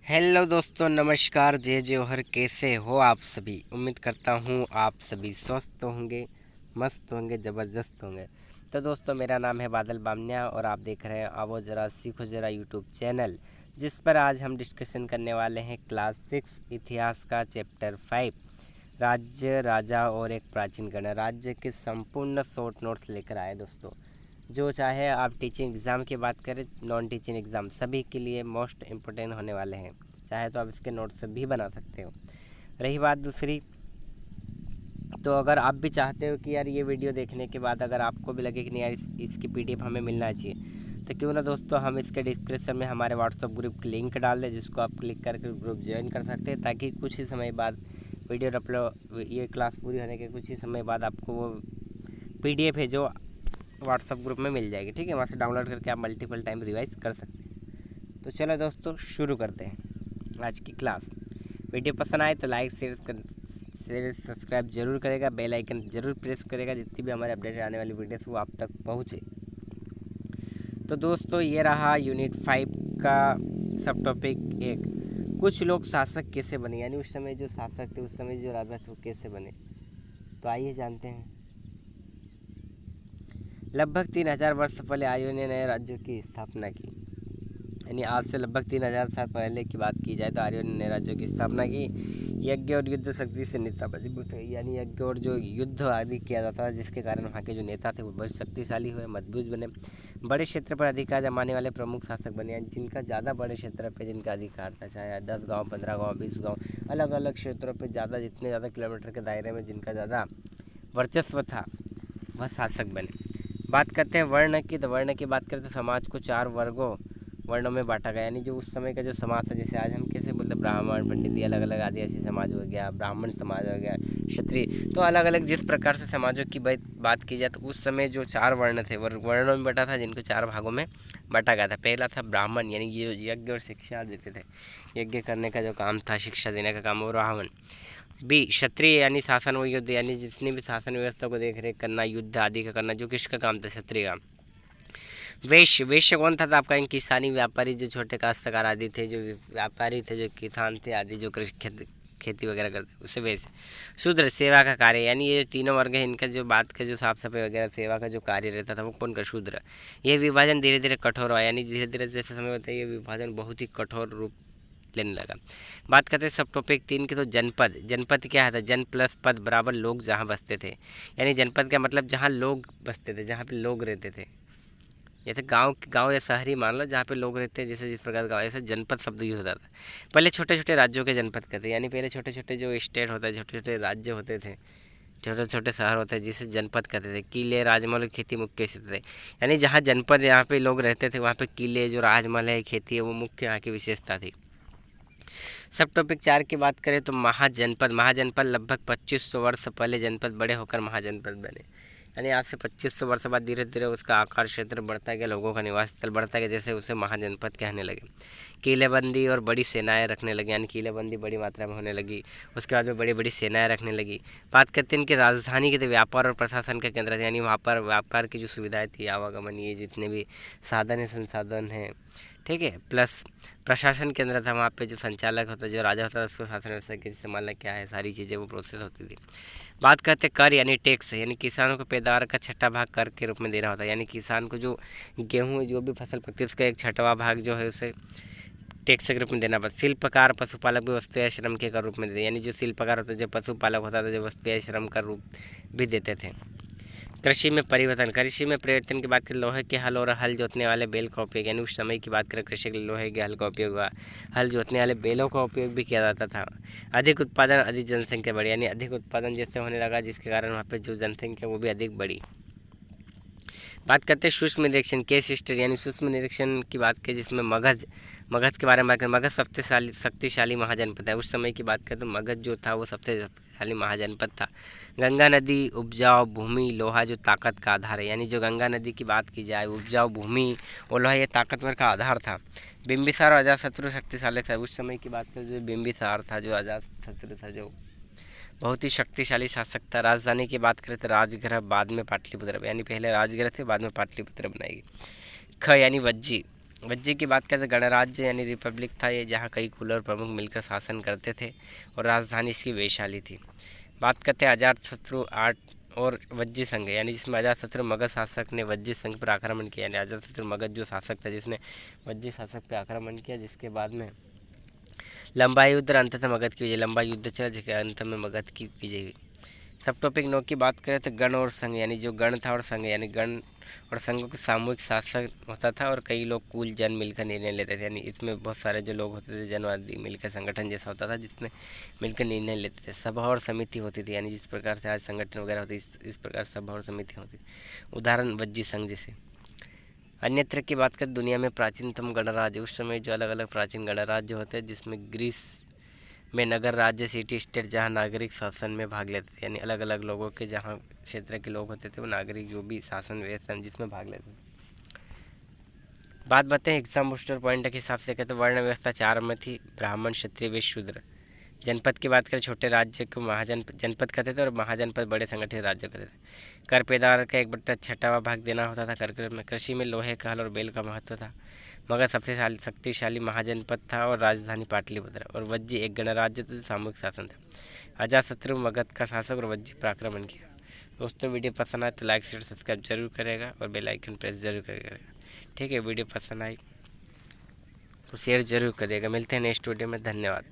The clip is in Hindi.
हेलो दोस्तों, नमस्कार। जय जौहर। कैसे हो आप सभी? उम्मीद करता हूँ आप सभी स्वस्थ होंगे, मस्त होंगे, ज़बरदस्त होंगे। तो दोस्तों, मेरा नाम है बादल बामनिया और आप देख रहे हैं आवो ज़रा सीखो ज़रा यूट्यूब चैनल, जिस पर आज हम डिस्कशन करने वाले हैं क्लास 6 इतिहास का चैप्टर 5 राज्य, राजा और एक प्राचीन गणराज्य के संपूर्ण शॉर्ट नोट्स लेकर आए दोस्तों। जो चाहे आप टीचिंग एग्ज़ाम की बात करें, नॉन टीचिंग एग्ज़ाम सभी के लिए मोस्ट इम्पोर्टेंट होने वाले हैं। चाहे तो आप इसके नोट्स भी बना सकते हो। रही बात दूसरी, तो अगर आप भी चाहते हो कि यार ये वीडियो देखने के बाद अगर आपको भी लगे कि नहीं यार इसकी पीडीएफ हमें मिलना चाहिए, तो क्यों ना दोस्तों हम इसके डिस्क्रिप्शन में हमारे व्हाट्सअप ग्रुप की लिंक डाल दें, जिसको आप क्लिक करके ग्रुप ज्वाइन कर सकते हैं, ताकि कुछ ही समय बाद वीडियो अपलोड, ये क्लास पूरी होने के कुछ ही समय बाद आपको वो पीडीएफ है जो व्हाट्सअप ग्रुप में मिल जाएगी। ठीक है, वहाँ से डाउनलोड करके आप मल्टीपल टाइम रिवाइज कर सकते हैं। तो चलो दोस्तों, शुरू करते हैं आज की क्लास। वीडियो पसंद आए तो लाइक शेयर सब्सक्राइब जरूर करेगा, बेल आइकन जरूर प्रेस करेगा, जितनी भी हमारे अपडेट आने वाली वीडियोस वो आप तक पहुँचे। तो दोस्तों, ये रहा यूनिट 5 का सब टॉपिक 1। कुछ लोग शासक कैसे बने, यानी उस समय जो शासक थे, उस समय जो राजा थे, वो कैसे बने। तो आइए जानते हैं। लगभग 3000 वर्ष पहले आर्यों ने नए राज्यों की स्थापना की। यानी आज से लगभग 3000 साल पहले की बात की जाए तो आर्यों ने नए राज्यों की स्थापना की। यज्ञ और युद्ध शक्ति से नेता मजबूत हुए, यानी यज्ञ और जो युद्ध आदि किया जाता था, जिसके कारण वहाँ के जो नेता थे वो बहुत शक्तिशाली हुए, मजबूत बने। बड़े क्षेत्र पर अधिकार जमाने वाले प्रमुख शासक बने, यानी जिनका ज़्यादा बड़े क्षेत्र पर जिनका अधिकार था, चाहे 10 गाँव, 15 गाँव, 20 गाँव, अलग अलग क्षेत्रों पर ज़्यादा, जितने ज़्यादा किलोमीटर के दायरे में जिनका ज़्यादा वर्चस्व था, वह शासक बने। बात करते हैं वर्ण की, तो वर्ण की बात करते हैं समाज को 4 वर्णों में बांटा गया। यानी जो उस समय का जो समाज था, जैसे आज हम कैसे बोलते हैं ब्राह्मण, पंडित, अलग अलग आदिवासी समाज हो गया, ब्राह्मण समाज हो गया, क्षत्रिय, तो अलग अलग जिस प्रकार से समाजों की बात की जाए तो उस समय जो 4 वर्ण थे वर्णों में बटा था, जिनको 4 भागों में बांटा गया था। पहला था ब्राह्मण, यानी ये यज्ञ और शिक्षा देते थे, यज्ञ करने का जो काम था, शिक्षा देने का काम, वो ब्राह्मण। बी क्षत्रिय, यानी शासन व युद्ध, यानी जितनी भी शासन व्यवस्था को देख रेख करना, युद्ध आदि का करना, जो किसका काम था, क्षत्रिय का। वैश्य, वैश्य कौन था? तो आपका किसानी व्यापारी, जो छोटे काश्तकार आदि थे, जो व्यापारी थे, जो किसान थे आदि, जो कृषि खेती वगैरह करते, उसे वैश्य। शूद्र, सेवा का कार्य, यानी ये तीनों वर्ग है, इनका जो बात का जो साफ सफाई वगैरह सेवा का जो कार्य रहता था, वो कौन का? शूद्र। ये विभाजन धीरे धीरे कठोर हुआ, यानी धीरे धीरे जैसे समय होता है ये विभाजन बहुत ही कठोर रूप लेने लगा। बात करते हैं सब टॉपिक 3 की, तो जनपद। जनपद क्या है? जन प्लस पद बराबर लोग जहाँ बसते थे, यानी जनपद का मतलब जहाँ लोग बसते थे, जहाँ पे लोग रहते थे। जैसे गांव या शहरी मान लो, जहाँ पे लोग रहते हैं, जैसे जिस प्रकार गाँव, ऐसे जनपद शब्द यूज होता था। पहले छोटे छोटे राज्यों के जनपद कहते, यानी पहले छोटे छोटे जो स्टेट होता है, छोटे छोटे राज्य होते थे, छोटे छोटे शहर होते हैं, जिसे जनपद कहते थे। किले, राजमहल, खेती मुख्य क्षेत्र थे, यानी जहाँ जनपद, यहाँ पे लोग रहते थे, वहाँ पे किले, जो राजमहल है, खेती है, वो मुख्य यहाँ की विशेषता थी। सब टॉपिक 4 की बात करें तो महाजनपद। महाजनपद लगभग 2500 वर्ष पहले जनपद बड़े होकर महाजनपद बने, यानी आज से 2500 वर्ष बाद धीरे धीरे उसका आकार क्षेत्र बढ़ता गया, लोगों का निवास स्थल बढ़ता गया, जैसे उसे महाजनपद कहने लगे। किलेबंदी और बड़ी सेनाएं रखने लगी, यानी किलेबंदी बड़ी मात्रा में होने लगी, उसके बाद में बड़ी बड़ी सेनाएं रखने लगी। बात करते हैं इनकी राजधानी की, तो व्यापार और प्रशासन का केंद्र था, यानी वहाँ पर व्यापार की जो सुविधाएँ थी, आवागमन, ये जितने भी साधन है, संसाधन हैं, ठीक है, प्लस प्रशासन केंद्र था, वहाँ पे जो संचालक होता, जो राजा होता था, उसको शासन व्यवस्था की संभालना क्या है, सारी चीज़ें वो प्रोसेस होती थी। बात करते कर, यानी टैक्स, यानी किसानों को पैदावार का छठा भाग कर के रूप में देना होता है, यानी किसान को जो गेहूँ जो भी फसल पकती है उसका एक छठवां भाग जो है उसे टैक्स के रूप में देना पड़ता। शिल्पकार, पशुपालक भी वस्तु या श्रम के कर रूप में देते, यानी जो शिल्पकार होता है, जो पशुपालक होता था, जो वस्तु या श्रम का रूप भी देते थे। कृषि में परिवर्तन, कृषि में परिवर्तन की बात करें, लोहे के हल और हल जोतने वाले बैल का उपयोग, यानी उस समय की बात करें कृषि के लिए लोहे के हल का उपयोग हुआ, हल जोतने वाले बैलों का उपयोग भी किया जाता था। अधिक उत्पादन, अधिक जनसंख्या बढ़ी, यानी अधिक उत्पादन जैसे होने लगा, जिसके कारण वहाँ पे जो जनसंख्या वो भी अधिक बढ़ी। बात करते हैं सूक्ष्म निरीक्षण, केस हिस्ट्री, यानी सूक्ष्म निरीक्षण की बात करें, जिसमें मगध के बारे में बात करें। मगध सबसे शक्तिशाली महाजनपद है, उस समय की बात करें तो मगध जो था वो सबसे शक्तिशाली महाजनपद था। गंगा नदी, उपजाऊ भूमि, लोहा जो ताकत का आधार है, यानी जो गंगा नदी की बात की जाए, उपजाऊ भूमि और लोहा, ये ताकतवर का आधार था। बिंबिसार और अजातशत्रु शक्तिशाली था, उस समय की बात करें जो बिंबिसार था, जो अजातशत्रु था, जो बहुत ही शक्तिशाली शासक था। राजधानी की बात करें तो राजगृह, बाद में पाटलिपुत्र, यानी पहले राजगृह थे, बाद में पाटलिपुत्र बनाएगी। ख, यानी वज्जी, वज्जी की बात करें तो गणराज्य यानी रिपब्लिक था ये, जहाँ कई कुल और प्रमुख मिलकर शासन करते थे और राजधानी इसकी वैशाली थी। बात करते हैं अजातशत्रु आर्ट और वज्जी संघ, यानी जिसमें अजातशत्रु मगध शासक ने वज्जी संघ पर आक्रमण किया, यानी अजातशत्रु मगध जो शासक था जिसने वज्जी शासक पर आक्रमण किया, जिसके बाद में लंबा युद्ध और अंततः मगध की विजय, लंबा युद्ध चला जिसके अंत में मगध की विजय हुई। सब टॉपिक 9 की बात करें तो गण और संघ, यानी जो गण था और संघ, यानी गण और संघों के सामूहिक शासन होता था और कई लोग कुल जन मिलकर निर्णय लेते थे, यानी इसमें बहुत सारे जो लोग होते थे जनवादी मिलकर संगठन जैसा होता था जिसमें मिलकर निर्णय लेते थे। सभा और समिति होती थी, यानी जिस प्रकार से आज संगठन वगैरह होती इस प्रकार सभा और समिति होती। उदाहरण वज्जी संघ जैसे। अन्यत्र की बात करें दुनिया में प्राचीनतम गणराज्य, उस समय जो अलग अलग प्राचीन गणराज्य होते हैं जिसमें ग्रीस में नगर राज्य सिटी स्टेट जहाँ नागरिक शासन में भाग लेते थे, यानी अलग अलग लोगों के जहाँ क्षेत्र के लोग होते थे वो नागरिक जो भी शासन व्यवस्था जिसमें भाग लेते थे। बात बताएं एग्जाम बूस्टर पॉइंट के हिसाब से कहते वर्ण व्यवस्था 4 में थी, ब्राह्मण क्षत्रिय वैश्य शूद्र। जनपद की बात करें छोटे राज्य को जनपद कहते थे और महाजनपद बड़े संगठित राज्य कहते थे। कर पैदावार का 1/6वां भाग देना होता था कर में। कृषि में लोहे का हल और बैल का महत्व था। मगध सबसे शक्तिशाली महाजनपद था और राजधानी पाटलिपुत्र। और वज्जी एक गणराज्य तो सामूहिक शासन था। अजातशत्रु मगध का शासक और वज्जी पर आक्रमण किया। दोस्तों वीडियो पसंद आए तो लाइक शेयर सब्सक्राइब जरूर करेगा और बेल आइकन प्रेस जरूर करेगा। ठीक है, वीडियो पसंद आई तो शेयर जरूर करिएगा। मिलते हैं नेक्स्ट वीडियो में, धन्यवाद।